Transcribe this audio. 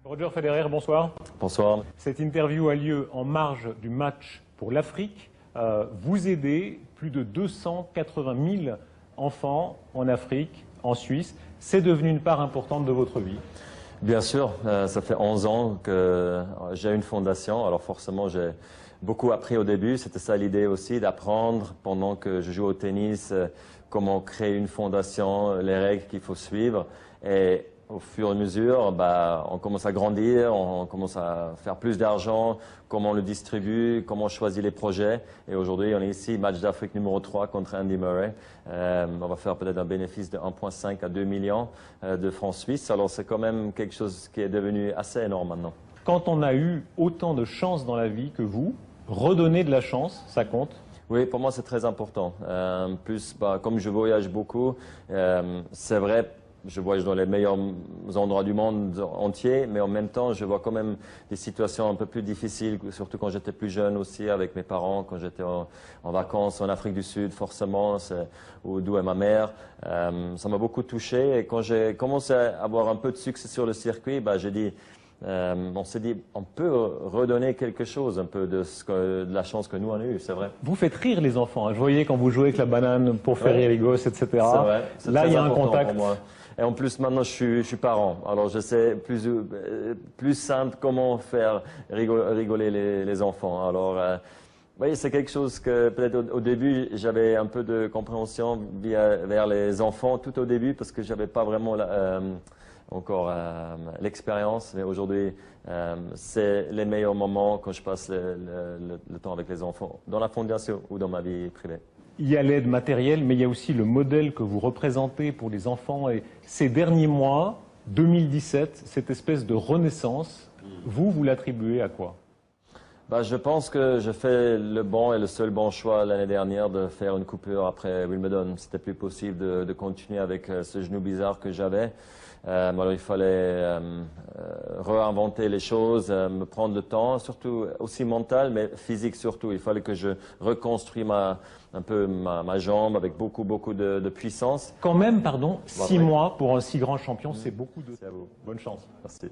Roger Federer, bonsoir. Bonsoir. Cette interview a lieu en marge du match pour l'Afrique. Vous aidez plus de 280 000 enfants en Afrique, en Suisse. C'est devenu une part importante de votre vie. Bien sûr, ça fait 11 ans que j'ai une fondation. Alors forcément, j'ai beaucoup appris au début. C'était ça l'idée aussi, d'apprendre pendant que je joue au tennis, comment créer une fondation, les règles qu'il faut suivre. Et au fur et à mesure, on commence à grandir, on commence à faire plus d'argent, comment on le distribue, comment on choisit les projets. Et aujourd'hui, on est ici, match d'Afrique numéro 3 contre Andy Murray. On va faire peut-être un bénéfice de 1,5 à 2 millions de francs suisses. Alors c'est quand même quelque chose qui est devenu assez énorme maintenant. Quand on a eu autant de chance dans la vie que vous, redonner de la chance, ça compte? Oui, pour moi c'est très important. Comme je voyage beaucoup, c'est vrai, je voyage dans les meilleurs endroits du monde entier, mais en même temps, je vois quand même des situations un peu plus difficiles, surtout quand j'étais plus jeune aussi avec mes parents, quand j'étais en vacances en Afrique du Sud, forcément, d'où est ma mère. Ça m'a beaucoup touché et quand j'ai commencé à avoir un peu de succès sur le circuit, j'ai dit, on s'est dit, on peut redonner quelque chose, un peu de la chance que nous on a eue, c'est vrai. Vous faites rire les enfants. Je voyais quand vous jouez avec la banane pour faire rire les gosses, etc. C'est vrai. Là, il y a un contact. Pour moi. Et en plus, maintenant, je suis parent. Alors, je sais plus simple comment faire rigoler les enfants. Alors, oui, c'est quelque chose que peut-être au début, j'avais un peu de compréhension vers les enfants tout au début parce que j'avais pas vraiment encore l'expérience. Mais aujourd'hui, c'est les meilleurs moments quand je passe le temps avec les enfants, dans la fondation ou dans ma vie privée. Il y a l'aide matérielle, mais il y a aussi le modèle que vous représentez pour les enfants. Et ces derniers mois, 2017, cette espèce de renaissance, vous l'attribuez à quoi? Je pense que j'ai fait le bon et le seul bon choix l'année dernière de faire une coupure après Wimbledon. C'était plus possible de continuer avec ce genou bizarre que j'avais. Alors il fallait réinventer les choses, me prendre le temps, surtout aussi mental, mais physique surtout. Il fallait que je reconstruise un peu ma jambe avec beaucoup de puissance. Quand même, pardon, 6 mois pour un si grand champion, c'est beaucoup de... C'est à vous. Bonne chance. Merci.